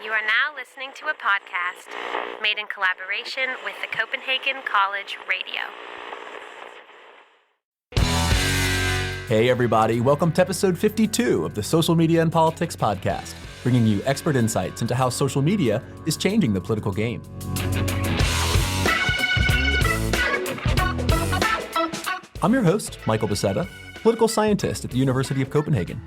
You are now listening to a podcast made in collaboration with the Copenhagen College Radio. Hey everybody, welcome to episode 52 of the Social Media and Politics podcast, bringing you expert insights into how social media is changing the political game. I'm your host, Michael Becerra, political scientist at the University of Copenhagen.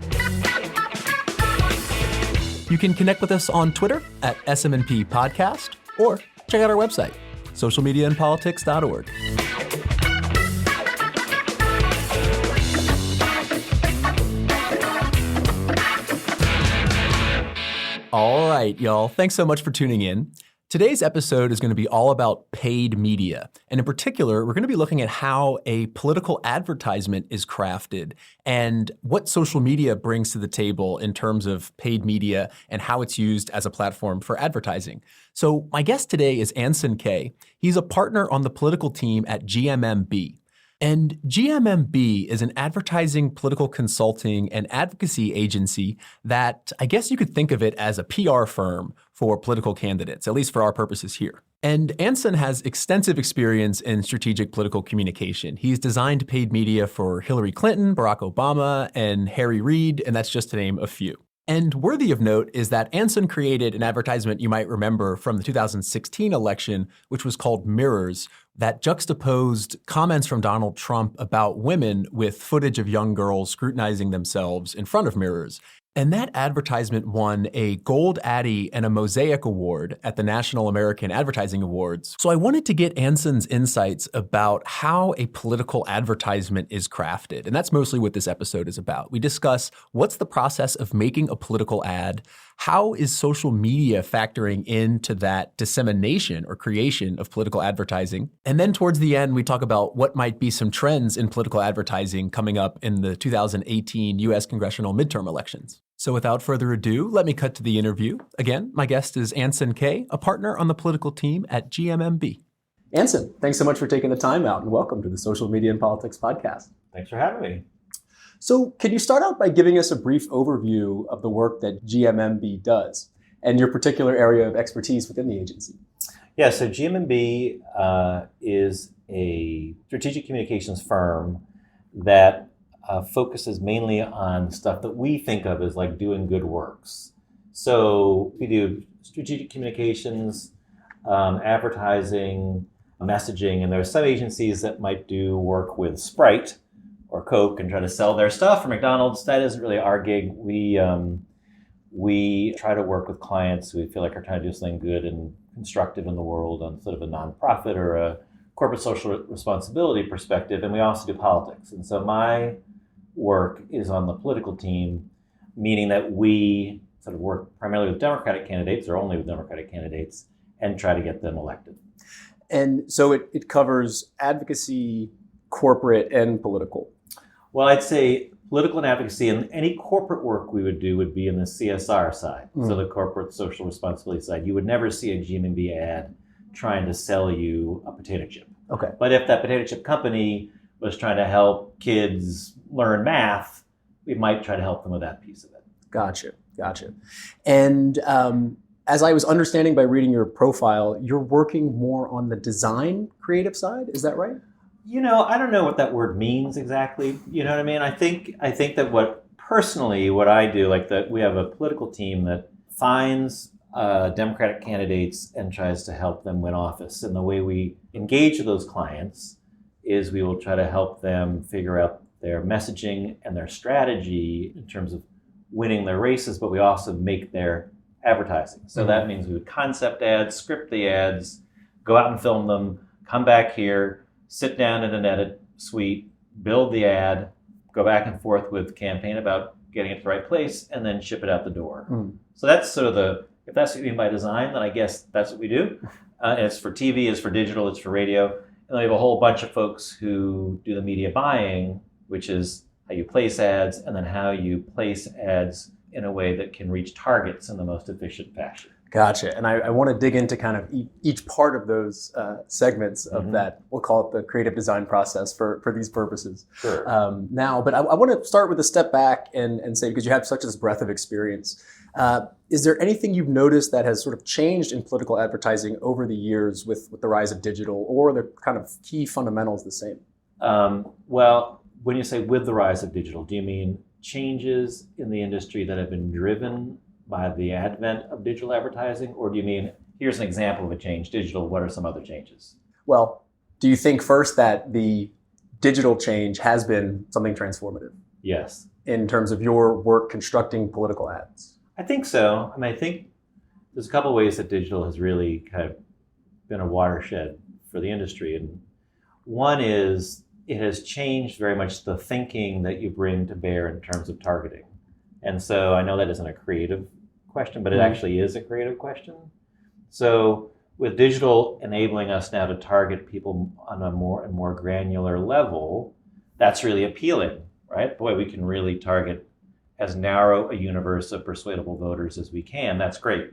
You can connect with us on Twitter at SMNP Podcast, or check out our website, socialmediaandpolitics.org. All right, y'all. Thanks so much for tuning in. Today's episode is going to be all about paid media. And in particular, we're going to be looking at how a political advertisement is crafted and what social media brings to the table in terms of paid media and how it's used as a platform for advertising. So my guest today is Anson Kaye. He's a partner on the political team at GMMB. And GMMB is an advertising, political consulting, and advocacy agency that I guess you could think of it as a PR firm for political candidates, at least for our purposes here. And Anson has extensive experience in strategic political communication. He's designed paid media for Hillary Clinton, Barack Obama, and Harry Reid, and that's just to name a few. And worthy of note is that Anson created an advertisement you might remember from the 2016 election, which was called Mirrors, that juxtaposed comments from Donald Trump about women with footage of young girls scrutinizing themselves in front of mirrors. And that advertisement won a Gold Addy and a Mosaic Award at the National American Advertising Awards. So I wanted to get Anson's insights about how a political advertisement is crafted. And that's mostly what this episode is about. We discuss what's the process of making a political ad, how is social media factoring into that dissemination or creation of political advertising? And then towards the end, we talk about what might be some trends in political advertising coming up in the 2018 U.S. congressional midterm elections. So without further ado, let me cut to the interview. Again, my guest is Anson Kaye, a partner on the political team at GMMB. Anson, thanks so much for taking the time out and welcome to the Social Media and Politics podcast. Thanks for having me. So can you start out by giving us a brief overview of the work that GMMB does and your particular area of expertise within the agency? Yeah, so GMMB is a strategic communications firm that focuses mainly on stuff that we think of as like doing good works. So we do strategic communications, advertising, messaging, and there are some agencies that might do work with Sprite or Coke and try to sell their stuff, or McDonald's. That isn't really our gig. We try to work with clients who we feel like are trying to do something good and constructive in the world on sort of a nonprofit or a corporate social responsibility perspective, and we also do politics. And so my work is on the political team, meaning that we sort of work primarily with Democratic candidates or only with Democratic candidates and try to get them elected. And so it covers advocacy, corporate, and political. Well, I'd say political and advocacy, and any corporate work we would do would be in the CSR side, so the corporate social responsibility side. You would never see a GMB ad trying to sell you a potato chip. Okay. But if that potato chip company was trying to help kids learn math, we might try to help them with that piece of it. Gotcha. And as I was understanding by reading your profile, you're working more on the design creative side. Is that right? You know, I don't know what that word means exactly. You know what I mean? I think that what I do, like that we have a political team that finds Democratic candidates and tries to help them win office. And the way we engage with those clients is we will try to help them figure out their messaging and their strategy in terms of winning their races, but we also make their advertising. So that means we would concept ads, script the ads, go out and film them, come back here, sit down in an edit suite, build the ad, go back and forth with campaign about getting it to the right place, and then ship it out the door. So that's sort of if that's what you mean by design, then I guess that's what we do. It's for TV, it's for digital, it's for radio. And then we have a whole bunch of folks who do the media buying, which is how you place ads and then how you place ads in a way that can reach targets in the most efficient fashion. Gotcha. And I want to dig into kind of each part of those segments of that, we'll call it the creative design process for these purposes. Sure. Now, but I want to start with a step back and say, because you have such this breadth of experience, is there anything you've noticed that has sort of changed in political advertising over the years with the rise of digital, or are the kind of key fundamentals the same? Well, when you say with the rise of digital, do you mean changes in the industry that have been driven by the advent of digital advertising? Or do you mean, here's an example of a change, digital, what are some other changes? Well, do you think first that the digital change has been something transformative? Yes. In terms of your work constructing political ads? I think so. I mean, I think there's a couple of ways that digital has really kind of been a watershed for the industry. And one is it has changed very much the thinking that you bring to bear in terms of targeting. And so I know that isn't a creative question, but it actually is a creative question. So with digital enabling us now to target people on a more and more granular level, that's really appealing, right? Boy, we can really target as narrow a universe of persuadable voters as we can. That's great.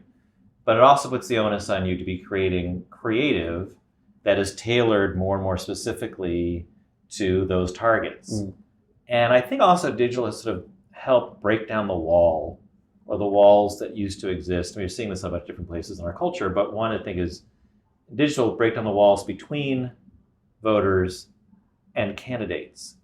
But it also puts the onus on you to be creating creative that is tailored more and more specifically to those targets. And I think also digital has sort of helped break down the wall, or the walls that used to exist. We're seeing this in a bunch of different places in our culture, but one I think is digital break down the walls between voters and candidates.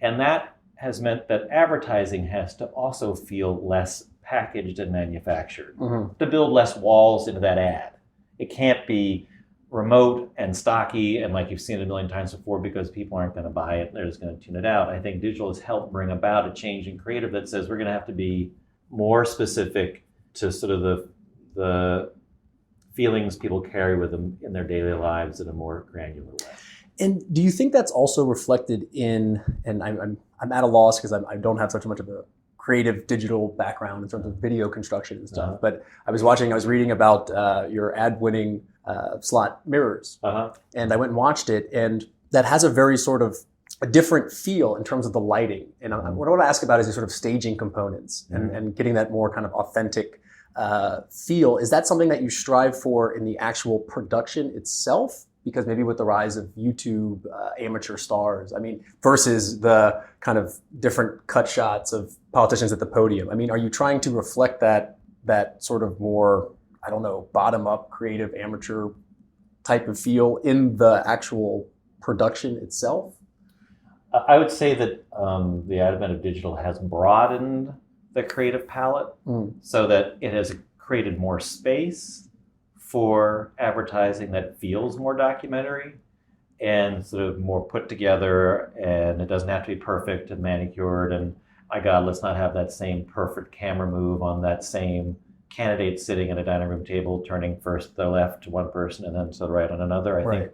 And that has meant that advertising has to also feel less packaged and manufactured, to build less walls into that ad. It can't be remote and stocky and like you've seen it a million times before because people aren't going to buy it, they're just going to tune it out. I think digital has helped bring about a change in creative that says we're going to have to be more specific to sort of the feelings people carry with them in their daily lives in a more granular way. And do you think that's also reflected in, and I'm at a loss because I don't have such much of a creative digital background in terms of video construction and stuff, but I was reading about your ad-winning slot mirrors, and I went and watched it, and that has a very sort of a different feel in terms of the lighting. And what I want to ask about is the sort of staging components and getting that more kind of authentic feel. Is that something that you strive for in the actual production itself? Because maybe with the rise of YouTube amateur stars, I mean, versus the kind of different cut shots of politicians at the podium. I mean, are you trying to reflect that sort of more, I don't know, bottom-up creative amateur type of feel in the actual production itself? I would say that the advent of digital has broadened the creative palette so that it has created more space for advertising that feels more documentary and sort of more put together, and it doesn't have to be perfect and manicured and my God, let's not have that same perfect camera move on that same candidate sitting at a dining room table turning first to the left to one person and then to the right on another. I think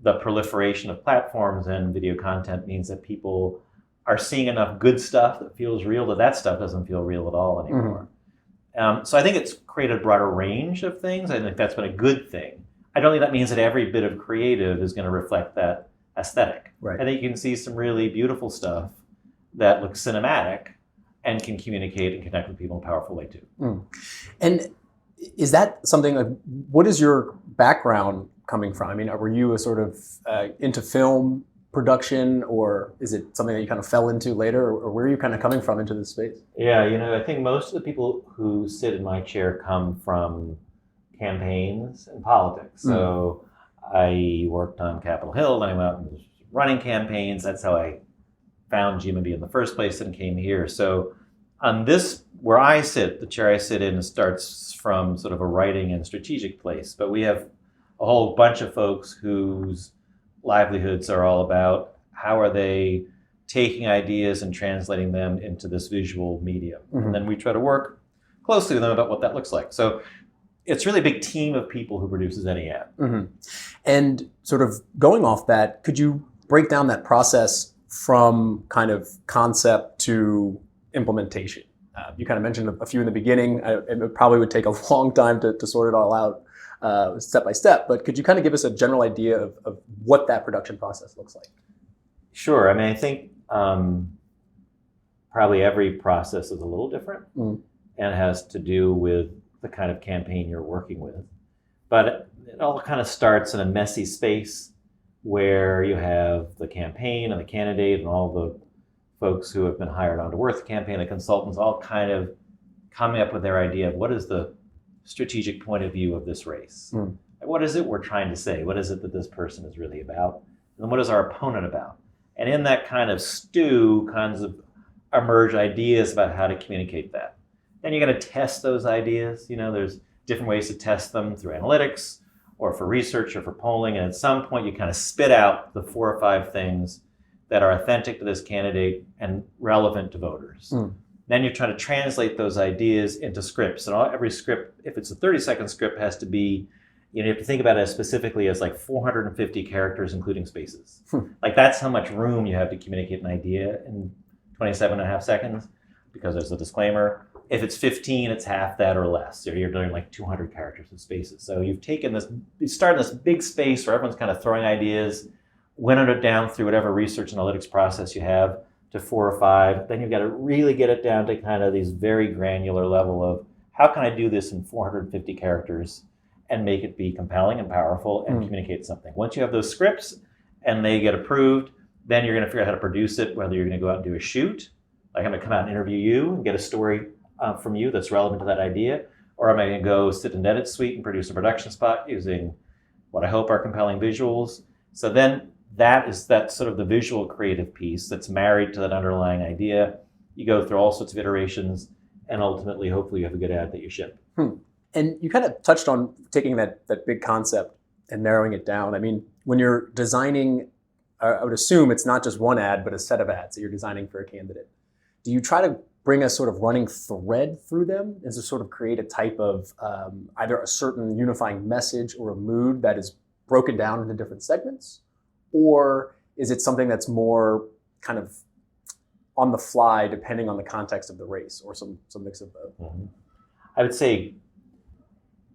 the proliferation of platforms and video content means that people are seeing enough good stuff that feels real that stuff doesn't feel real at all anymore. So I think it's created a broader range of things. I think that's been a good thing. I don't think that means that every bit of creative is going to reflect that aesthetic. I think you can see some really beautiful stuff that looks cinematic and can communicate and connect with people in a powerful way too. And is that something, like, what is your background coming from? I mean, were you a sort of into film production, or is it something that you kind of fell into later, or where are you kind of coming from into this space? Yeah, I think most of the people who sit in my chair come from campaigns and politics. So I worked on Capitol Hill, then I went out and was running campaigns. That's how I found GMB in the first place and came here. So on this, where I sit, the chair I sit in starts from sort of a writing and strategic place, but we have a whole bunch of folks whose livelihoods are all about how are they taking ideas and translating them into this visual medium. And then we try to work closely with them about what that looks like. So it's really a big team of people who produces any ad. And sort of going off that, could you break down that process from kind of concept to implementation? You kind of mentioned a few in the beginning. It probably would take a long time to sort it all out step by step, but could you kind of give us a general idea of what that production process looks like? Sure. I mean, I think probably every process is a little different and has to do with the kind of campaign you're working with. But it all kind of starts in a messy space where you have the campaign and the candidate and all the folks who have been hired on to work the campaign, the consultants, all kind of coming up with their idea of what is the strategic point of view of this race. What is it we're trying to say? What is it that this person is really about? And what is our opponent about? And in that kind of stew, kinds of emerge ideas about how to communicate that. Then you're going to test those ideas. There's different ways to test them through analytics or for research or for polling. And at some point, you kind of spit out the 4 or 5 things that are authentic to this candidate and relevant to voters. Then you're trying to translate those ideas into scripts. And every script, if it's a 30-second script, has to be, you have to think about it as specifically as like 450 characters, including spaces. Like that's how much room you have to communicate an idea in 27 and a half seconds, because there's a disclaimer. If it's 15, it's half that or less. So you're doing like 200 characters in spaces. So you start in this big space where everyone's kind of throwing ideas, winnowed it down through whatever research analytics process you have to 4 or 5. Then you've got to really get it down to kind of these very granular level of how can I do this in 450 characters and make it be compelling and powerful and communicate something. Once you have those scripts and they get approved, then you're going to figure out how to produce it, whether you're going to go out and do a shoot, like I'm going to come out and interview you and get a story from you that's relevant to that idea, or am I going to go sit in an edit suite and produce a production spot using what I hope are compelling visuals. So then that sort of the visual creative piece that's married to that underlying idea. You go through all sorts of iterations, and ultimately, hopefully, you have a good ad that you ship. And you kind of touched on taking that big concept and narrowing it down. I mean, when you're designing, I would assume it's not just one ad, but a set of ads that you're designing for a candidate. Do you try to bring a sort of running thread through them and to sort of create a type of either a certain unifying message or a mood that is broken down into different segments? Or is it something that's more kind of on the fly depending on the context of the race, or some mix of both? I would say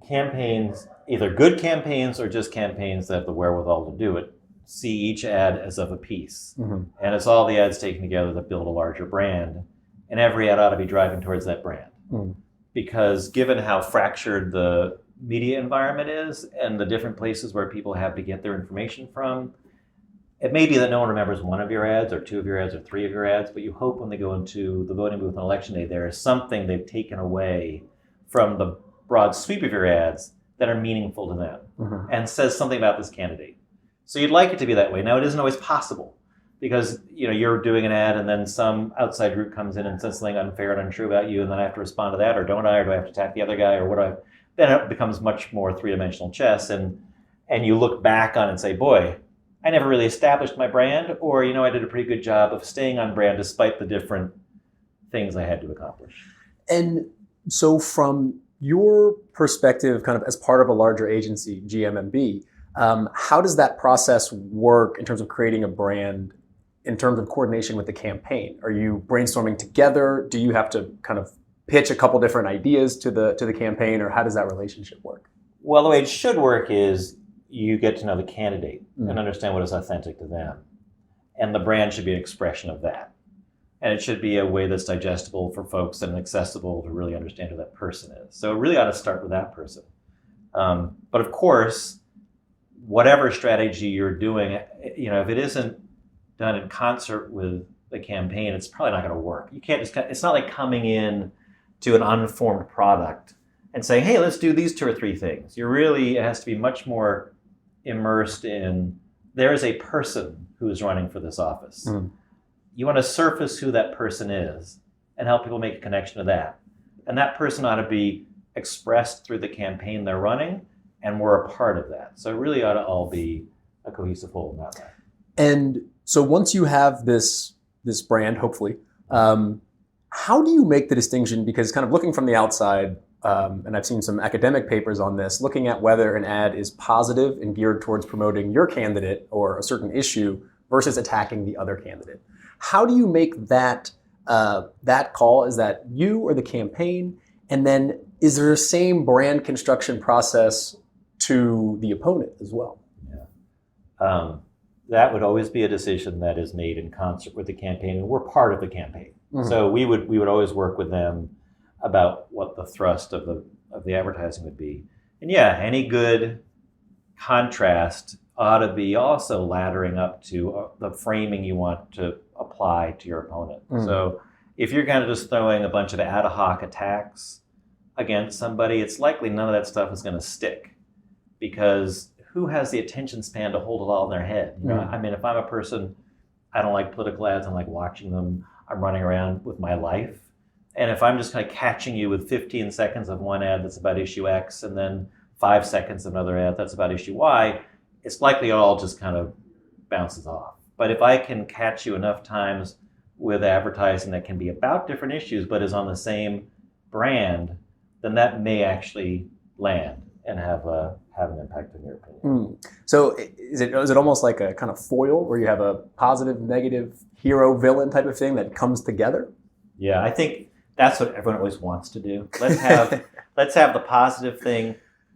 campaigns, either good campaigns or just campaigns that have the wherewithal to do it, see each ad as of a piece. And it's all the ads taken together that build a larger brand. And every ad ought to be driving towards that brand. Because given how fractured the media environment is and the different places where people have to get their information from, it may be that no one remembers one of your ads or 2 of your ads or 3 of your ads, but you hope when they go into the voting booth on election day, there is something they've taken away from the broad sweep of your ads that are meaningful to them and says something about this candidate. So you'd like it to be that way. Now, it isn't always possible because you're doing an ad and then some outside group comes in and says something unfair and untrue about you, and then I have to respond to that, or don't I, or do I have to attack the other guy, or what do I? Then it becomes much more 3-dimensional chess, and you look back on it and say, boy, I never really established my brand, or, I did a pretty good job of staying on brand despite the different things I had to accomplish. And so from your perspective, kind of as part of a larger agency, GMMB, how does that process work in terms of creating a brand, in terms of coordination with the campaign? Are you brainstorming together? Do you have to kind of pitch a couple different ideas to the campaign, or how does that relationship work? Well, the way it should work is you get to know the candidate and understand what is authentic to them. And the brand should be an expression of that. And it should be a way that's digestible for folks and accessible to really understand who that person is. So it really ought to start with that person. But of course, whatever strategy you're doing, if it isn't done in concert with the campaign, it's probably not going to work. You can't it's not like coming in to an unformed product and saying, hey, let's do these 2 or 3 things. It has to be much more immersed in, there is a person who is running for this office. You want to surface who that person is and help people make a connection to that. And that person ought to be expressed through the campaign they're running, and we're a part of that. So it really ought to all be a cohesive whole in that way. And so once you have this brand, hopefully, how do you make the distinction? Because kind of looking from the outside, and I've seen some academic papers on this, looking at whether an ad is positive and geared towards promoting your candidate or a certain issue versus attacking the other candidate. How do you make that call? Is that you or the campaign? And then is there the same brand construction process to the opponent as well? Yeah. That would always be a decision that is made in concert with the campaign, and we're part of the campaign. So we would always work with them about what the thrust of of the advertising would be. And yeah, any good contrast ought to be also laddering up to the framing you want to apply to your opponent. So if you're kind of just throwing a bunch of ad hoc attacks against somebody, it's likely none of that stuff is going to stick, because who has the attention span to hold it all in their head? You know, I mean, if I'm a person, I don't like political ads, I like watching them, I'm running around with my life. And if I'm just kind of catching you with 15 seconds of one ad that's about issue X and then 5 seconds of another ad that's about issue Y, it's likely it all just kind of bounces off. But if I can catch you enough times with advertising that can be about different issues but is on the same brand, then that may actually land and have an impact on your opinion. So is it almost like a kind of foil where you have a positive, negative, hero, villain type of thing that comes together? Yeah, I think that's what everyone always wants to do. Let's have the positive thing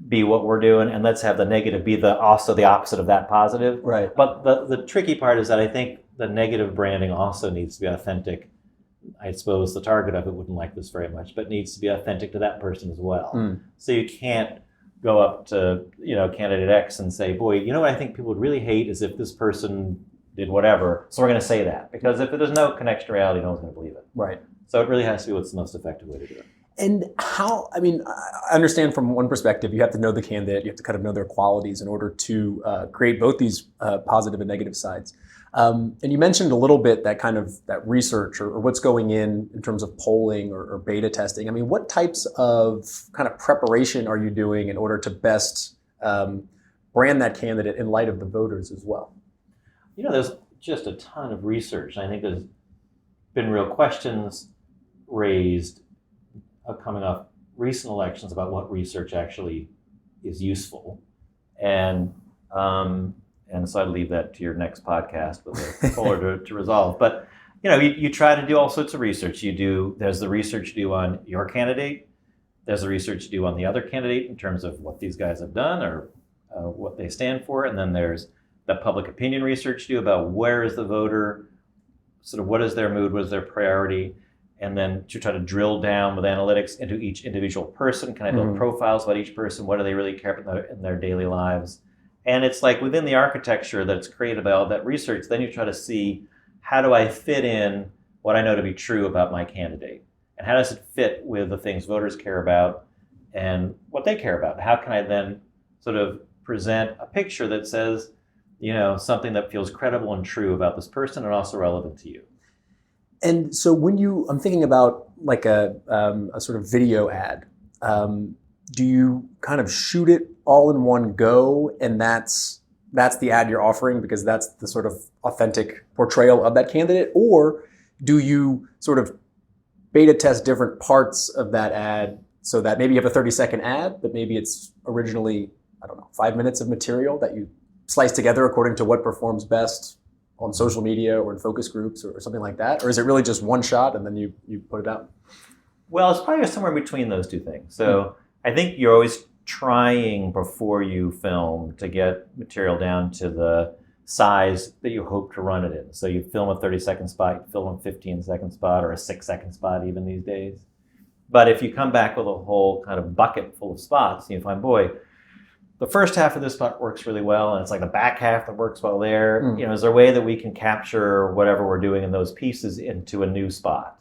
be what we're doing, and let's have the negative be also the opposite of that positive. Right. But the tricky part is that I think the negative branding also needs to be authentic. I suppose the target of it wouldn't like this very much, but needs to be authentic to that person as well. So you can't go up to, candidate X and say, boy, you know what I think people would really hate is if this person did whatever. So we're going to say that, because if there's no connection to reality, no one's going to believe it. Right. So it really has to be what's the most effective way to do it. And how, I mean, I understand from one perspective, you have to know the candidate, you have to kind of know their qualities in order to create both these positive and negative sides. And you mentioned a little bit that research or what's going in terms of polling or beta testing. I mean, what types of kind of preparation are you doing in order to best brand that candidate in light of the voters as well? There's just a ton of research. I think there's been real questions raised coming off recent elections about what research actually is useful. And so I'd leave that to your next podcast with a poller to resolve. But, you try to do all sorts of research. There's the research you do on your candidate. There's the research you do on the other candidate in terms of what these guys have done or what they stand for. And then there's the public opinion research you do about where is the voter, sort of what is their mood, what is their priority, and then to try to drill down with analytics into each individual person. Can I build profiles about each person? What do they really care about in their daily lives? And it's like within the architecture that's created by all that research, then you try to see, how do I fit in what I know to be true about my candidate? And how does it fit with the things voters care about and what they care about? How can I then sort of present a picture that says, something that feels credible and true about this person and also relevant to you? And so I'm thinking about like a sort of video ad, do you kind of shoot it all in one go, and that's the ad you're offering because that's the sort of authentic portrayal of that candidate? Or do you sort of beta test different parts of that ad so that maybe you have a 30-second ad, but maybe it's originally, 5 minutes of material that you slice together according to what performs best on social media or in focus groups or something like that? Or is it really just one shot and then you put it out? Well, it's probably somewhere between those two things. So I think you're always trying before you film to get material down to the size that you hope to run it in. So you film a 30-second spot, you film a 15-second spot, or a 6-second spot even these days. But if you come back with a whole kind of bucket full of spots, you find, boy, the first half of this spot works really well, and it's like the back half that works well there. Is there a way that we can capture whatever we're doing in those pieces into a new spot?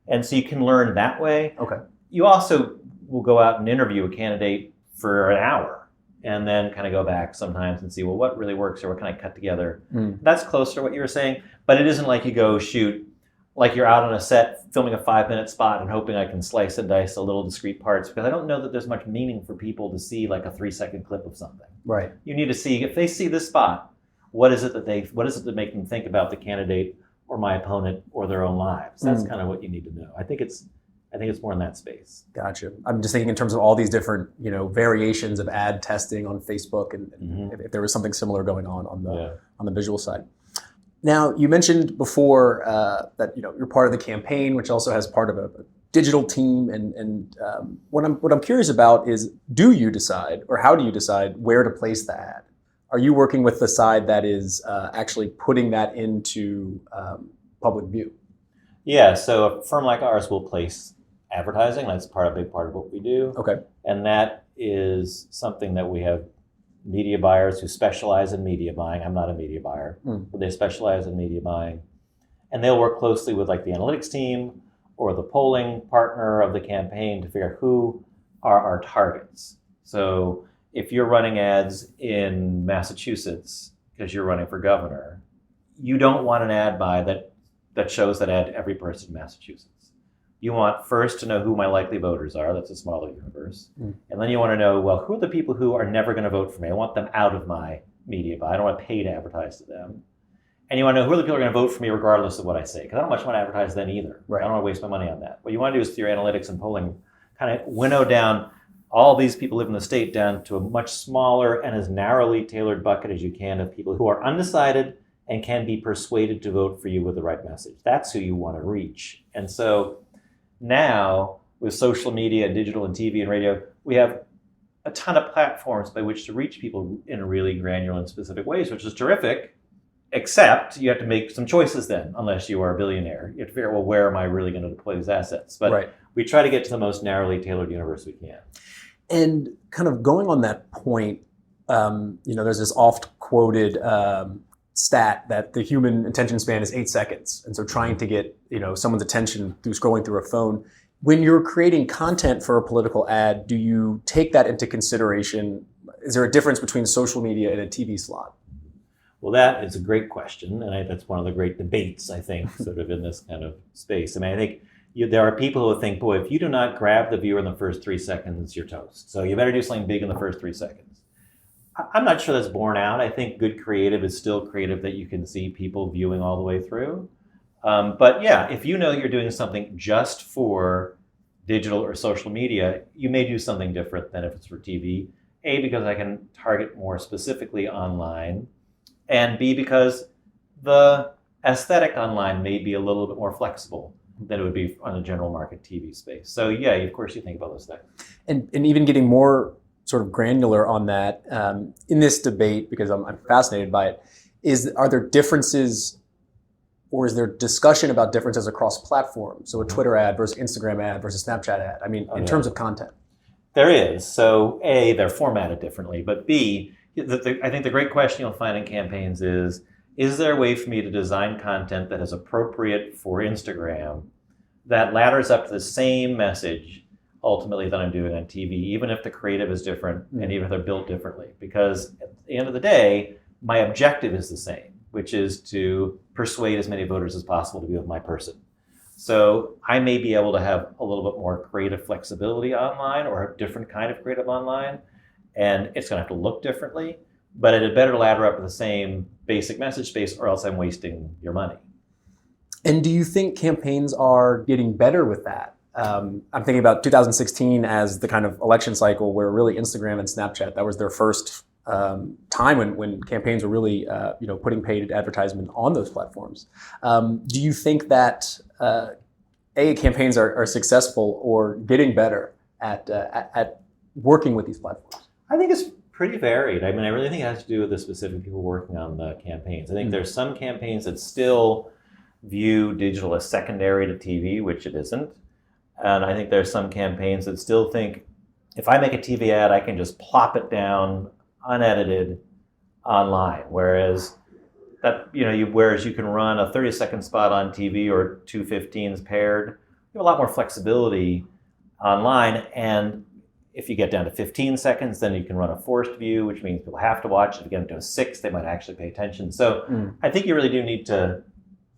And so you can learn that way. Okay. You also will go out and interview a candidate for an hour and then kind of go back sometimes and see, well, what really works or what can I cut together? That's closer to what you were saying, but it isn't like you go shoot, like you're out on a set filming a 5-minute spot and hoping I can slice and dice the little discrete parts, because I don't know that there's much meaning for people to see like a 3-second clip of something. Right. You need to see, if they see this spot, what is it that make them think about the candidate or my opponent or their own lives? That's kind of what you need to know. I think it's more in that space. Gotcha. I'm just thinking in terms of all these different, variations of ad testing on Facebook, and if there was something similar going on the visual side. Now, you mentioned before that you're part of the campaign, which also has part of a digital team. And what I'm curious about is, do you decide, or how do you decide where to place the ad? Are you working with the side that is actually putting that into public view? Yeah. So a firm like ours will place advertising. That's a big part of what we do. Okay. And that is something that we have media buyers who specialize in media buying. I'm not a media buyer, but they specialize in media buying. And they'll work closely with like the analytics team or the polling partner of the campaign to figure out who are our targets. So if you're running ads in Massachusetts because you're running for governor, you don't want an ad buy that shows that ad to every person in Massachusetts. You want first to know who my likely voters are. That's a smaller universe. And then you want to know, well, who are the people who are never going to vote for me? I want them out of my media buy. I don't want to pay to advertise to them. And you want to know who are the people who are going to vote for me regardless of what I say. Because I don't much want to advertise them either. Right. I don't want to waste my money on that. What you want to do is through your analytics and polling, kind of winnow down all these people live in the state down to a much smaller and as narrowly tailored bucket as you can of people who are undecided and can be persuaded to vote for you with the right message. That's who you want to reach. And so now, with social media, digital and TV and radio, we have a ton of platforms by which to reach people in really granular and specific ways, which is terrific, except you have to make some choices then, unless you are a billionaire. You have to figure out, well, where am I really going to deploy these assets? But we try to get to the most narrowly tailored universe we can. And kind of going on that point, there's this oft-quoted stat that the human attention span is 8 seconds. And so trying to get, someone's attention through scrolling through a phone. When you're creating content for a political ad, do you take that into consideration? Is there a difference between social media and a TV slot? Well, that is a great question. And that's one of the great debates, I think, sort of in this kind of space. I mean, I think there are people who think, boy, if you do not grab the viewer in the first 3 seconds, you're toast. So you better do something big in the first 3 seconds. I'm not sure that's borne out. I think good creative is still creative that you can see people viewing all the way through. But yeah, if you know you're doing something just for digital or social media, you may do something different than if it's for TV. A, because I can target more specifically online, and B, because the aesthetic online may be a little bit more flexible than it would be on a general market TV space. So yeah, of course you think about those things. And even getting more sort of granular on that in this debate, because I'm fascinated by it, are there differences or is there discussion about differences across platforms? So a Twitter ad versus Instagram ad versus Snapchat ad, in terms of content. There is. So A, they're formatted differently, but B, I think the great question you'll find in campaigns is there a way for me to design content that is appropriate for Instagram that ladders up to the same message ultimately that I'm doing on TV, even if the creative is different and even if they're built differently? Because at the end of the day, my objective is the same, which is to persuade as many voters as possible to be with my person. So I may be able to have a little bit more creative flexibility online or a different kind of creative online, and it's going to have to look differently, but it had better ladder up to the same basic message space or else I'm wasting your money. And do you think campaigns are getting better with that? I'm thinking about 2016 as the kind of election cycle where really Instagram and Snapchat, that was their first time when campaigns were really putting paid advertisement on those platforms. Do you think that campaigns are successful or getting better at working with these platforms? I think it's pretty varied. I mean, I really think it has to do with the specific people working on the campaigns. I think there's some campaigns that still view digital as secondary to TV, which it isn't. And I think there's some campaigns that still think, if I make a TV ad, I can just plop it down unedited online. Whereas you can run a 30-second spot on TV or 2 15s paired. You have a lot more flexibility online. And if you get down to 15 seconds, then you can run a forced view, which means people have to watch. If you get into a 6, they might actually pay attention. So I think you really do need to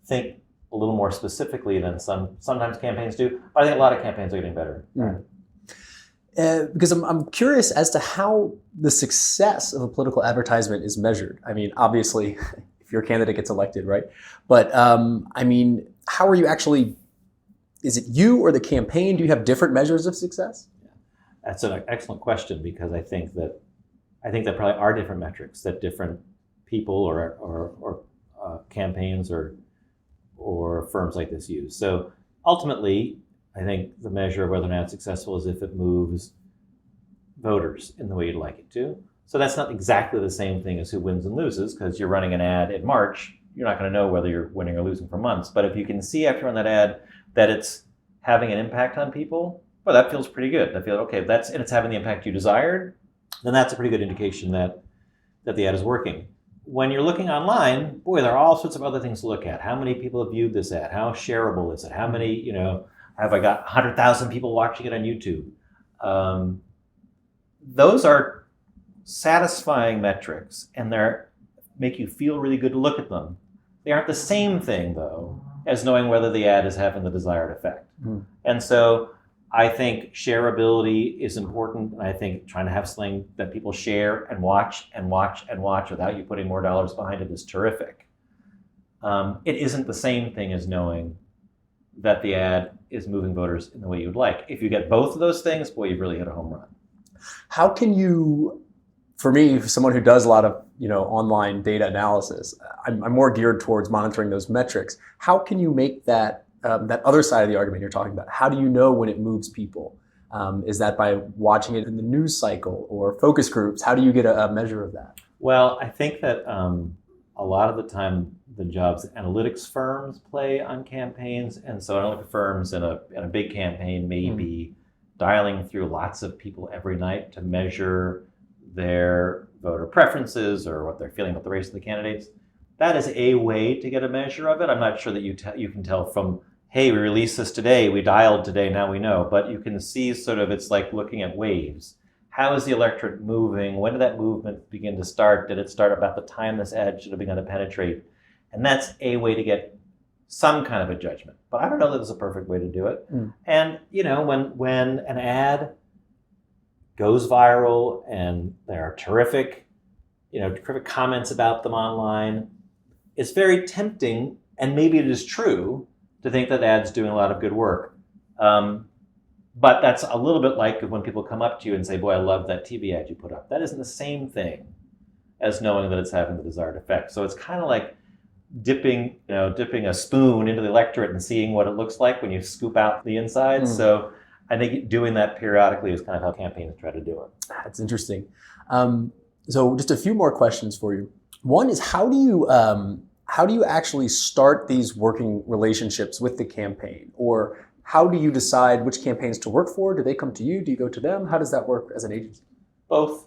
think a little more specifically than sometimes campaigns do. But I think a lot of campaigns are getting better. Because I'm curious as to how the success of a political advertisement is measured. I mean, obviously, if your candidate gets elected, right? But how are you actually, is it you or the campaign? Do you have different measures of success? That's an excellent question, because I think that probably are different metrics that different people or campaigns or firms like this use. So ultimately, I think the measure of whether or not it's successful is if it moves voters in the way you'd like it to. So that's not exactly the same thing as who wins and loses, because you're running an ad in March, you're not going to know whether you're winning or losing for months. But if you can see after on that ad that it's having an impact on people, well, that feels pretty good. I feel okay. And it's having the impact you desired, then that's a pretty good indication that the ad is working. When you're looking online, boy, there are all sorts of other things to look at. How many people have viewed this ad? How shareable is it? How many, have I got 100,000 people watching it on YouTube? Those are satisfying metrics, and they make you feel really good to look at them. They aren't the same thing, though, as knowing whether the ad is having the desired effect. And so I think shareability is important, and I think trying to have something that people share and watch and watch and watch without you putting more dollars behind it is terrific. It isn't the same thing as knowing that the ad is moving voters in the way you'd like. If you get both of those things, boy, you've really hit a home run. How can you, for me, someone who does a lot of online data analysis, I'm more geared towards monitoring those metrics. How can you make that other side of the argument you're talking about? How do you know when it moves people? Is that by watching it in the news cycle or focus groups? How do you get a measure of that? Well, I think that a lot of the time the jobs analytics firms play on campaigns, and so analytics firms in a big campaign may be dialing through lots of people every night to measure their voter preferences or what they're feeling about the race of the candidates. That is a way to get a measure of it. I'm not sure that you can tell from, hey, we released this today, we dialed today, now we know. But you can see it's like looking at waves. How is the electorate moving? When did that movement begin to start? Did it start about the time this ad should have begun to penetrate? And that's a way to get some kind of a judgment. But I don't know that it's a perfect way to do it. And, when an ad goes viral and there are terrific comments about them online, it's very tempting, and maybe it is true, to think that ad's doing a lot of good work. But that's a little bit like when people come up to you and say, boy, I love that TV ad you put up. That isn't the same thing as knowing that it's having the desired effect. So it's kind of like dipping a spoon into the electorate and seeing what it looks like when you scoop out the inside. So I think doing that periodically is kind of how campaigns try to do it. That's interesting. So just a few more questions for you. One is, how do you actually start these working relationships with the campaign? Or how do you decide which campaigns to work for? Do they come to you? Do you go to them? How does that work as an agency? Both.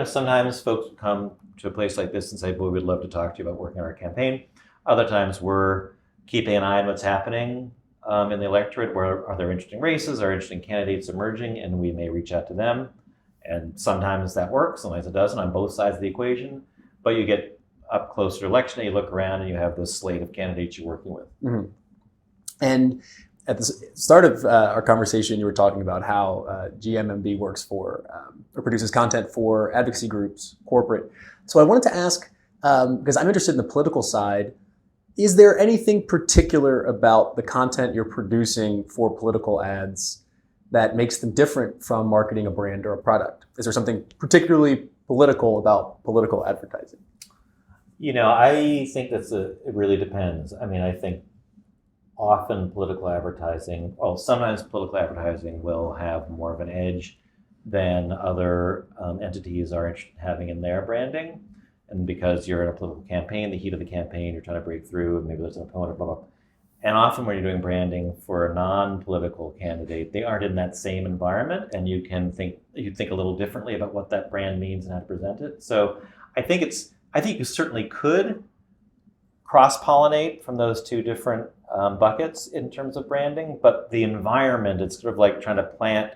Sometimes folks come to a place like this and say, boy, we'd love to talk to you about working on our campaign. Other times we're keeping an eye on what's happening in the electorate. Where are there interesting races, are interesting candidates emerging, and we may reach out to them. And sometimes that works, sometimes it doesn't, on both sides of the equation. But you get up closer to election day, you look around and you have this slate of candidates you're working with. And at the start of our conversation, you were talking about how GMMB works for or produces content for advocacy groups, corporate. So I wanted to ask, because I'm interested in the political side, is there anything particular about the content you're producing for political ads that makes them different from marketing a brand or a product? Is there something particularly political about political advertising? I think it really depends. I mean, I think often sometimes political advertising will have more of an edge than other entities are interested in having in their branding. And because you're in a political campaign, the heat of the campaign, you're trying to break through, and maybe there's an opponent, blah, blah. And often when you're doing branding for a non-political candidate, they aren't in that same environment, and you think a little differently about what that brand means and how to present it. So I think you certainly could cross-pollinate from those two different buckets in terms of branding, but the environment, it's sort of like trying to plant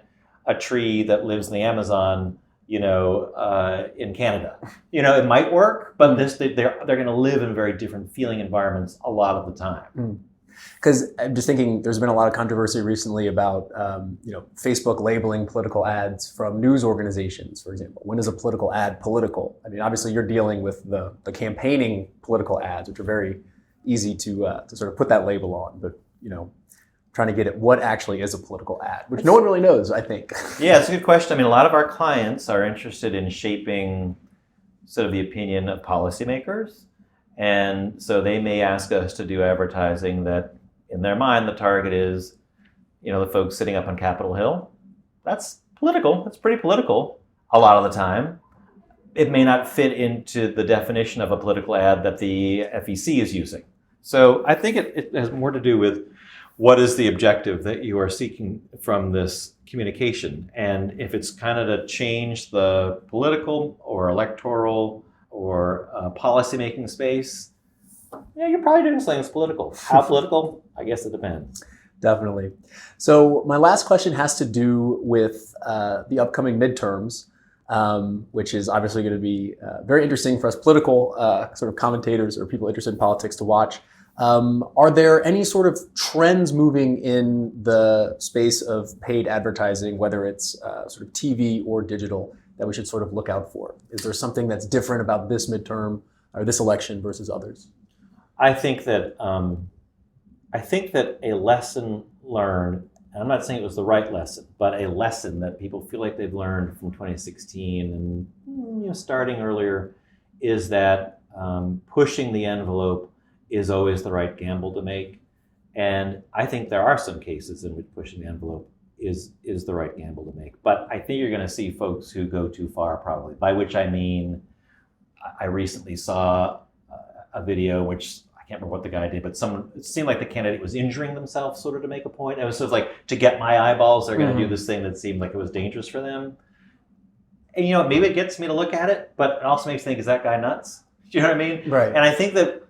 a tree that lives in the Amazon, in Canada. It might work, but they're going to live in very different feeling environments a lot of the time. Because I'm just thinking, there's been a lot of controversy recently about Facebook labeling political ads from news organizations, for example. When is a political ad political? I mean, obviously you're dealing with the campaigning political ads, which are very easy to sort of put that label on, but trying to get at what actually is a political ad, which no one really knows, I think. Yeah, it's a good question. I mean, a lot of our clients are interested in shaping sort of the opinion of policymakers. And so they may ask us to do advertising that, in their mind, the target is, the folks sitting up on Capitol Hill. That's political. That's pretty political a lot of the time. It may not fit into the definition of a political ad that the FEC is using. So I think it has more to do with what is the objective that you are seeking from this communication? And if it's kind of to change the political or electoral or policymaking space, yeah, you're probably doing something that's political. How political? I guess it depends. Definitely. So my last question has to do with the upcoming midterms, which is obviously going to be very interesting for us political sort of commentators or people interested in politics to watch. Are there any sort of trends moving in the space of paid advertising, whether it's sort of TV or digital, that we should sort of look out for? Is there something that's different about this midterm or this election versus others? I think that a lesson learned, and I'm not saying it was the right lesson, but a lesson that people feel like they've learned from 2016 and starting earlier, is that pushing the envelope is always the right gamble to make. And I think there are some cases in which pushing the envelope is the right gamble to make. But I think you're going to see folks who go too far, probably. By which I mean, I recently saw a video which I can't remember what the guy did, but it seemed like the candidate was injuring themselves sort of to make a point. It was sort of like, to get my eyeballs, they're going to do this thing that seemed like it was dangerous for them. And maybe it gets me to look at it, but it also makes me think, is that guy nuts? Do you know what I mean? Right. And I think that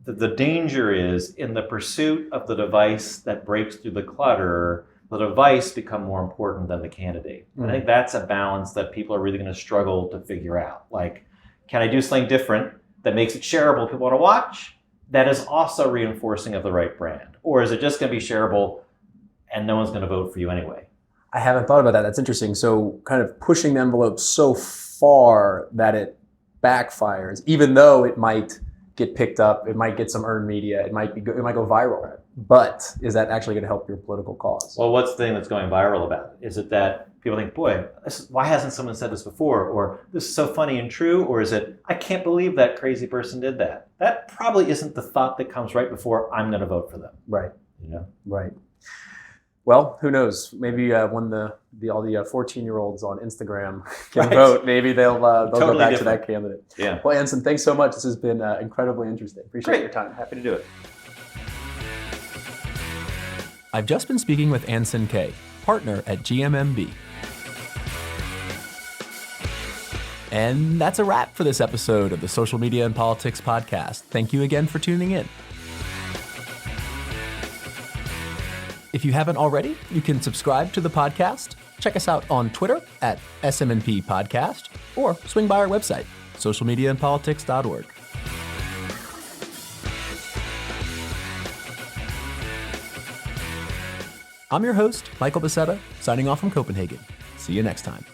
the danger is in the pursuit of the device that breaks through the clutter, the device become more important than the candidate. And I think that's a balance that people are really going to struggle to figure out. Like, can I do something different that makes it shareable, people want to watch, that is also reinforcing of the right brand? Or is it just going to be shareable and no one's going to vote for you anyway? I haven't thought about that. That's interesting. So kind of pushing the envelope so far that it backfires, even though it might get picked up, it might get some earned media, it might go viral. But is that actually going to help your political cause? Well, what's the thing that's going viral about it? Is it that people think, boy, why hasn't someone said this before? Or this is so funny and true? Or is it, I can't believe that crazy person did that? That probably isn't the thought that comes right before I'm going to vote for them. Right. Right. Well, who knows? Maybe when all the 14-year-olds on Instagram can vote, maybe they'll Totally go back different. to that candidate. Yeah. Well, Anson, thanks so much. This has been incredibly interesting. Appreciate your time. Happy to do it. I've just been speaking with Anson Kaye, partner at GMMB. And that's a wrap for this episode of the Social Media and Politics Podcast. Thank you again for tuning in. If you haven't already, you can subscribe to the podcast, check us out on Twitter at SMNP Podcast, or swing by our website, socialmediaandpolitics.org. I'm your host, Michael Becerra, signing off from Copenhagen. See you next time.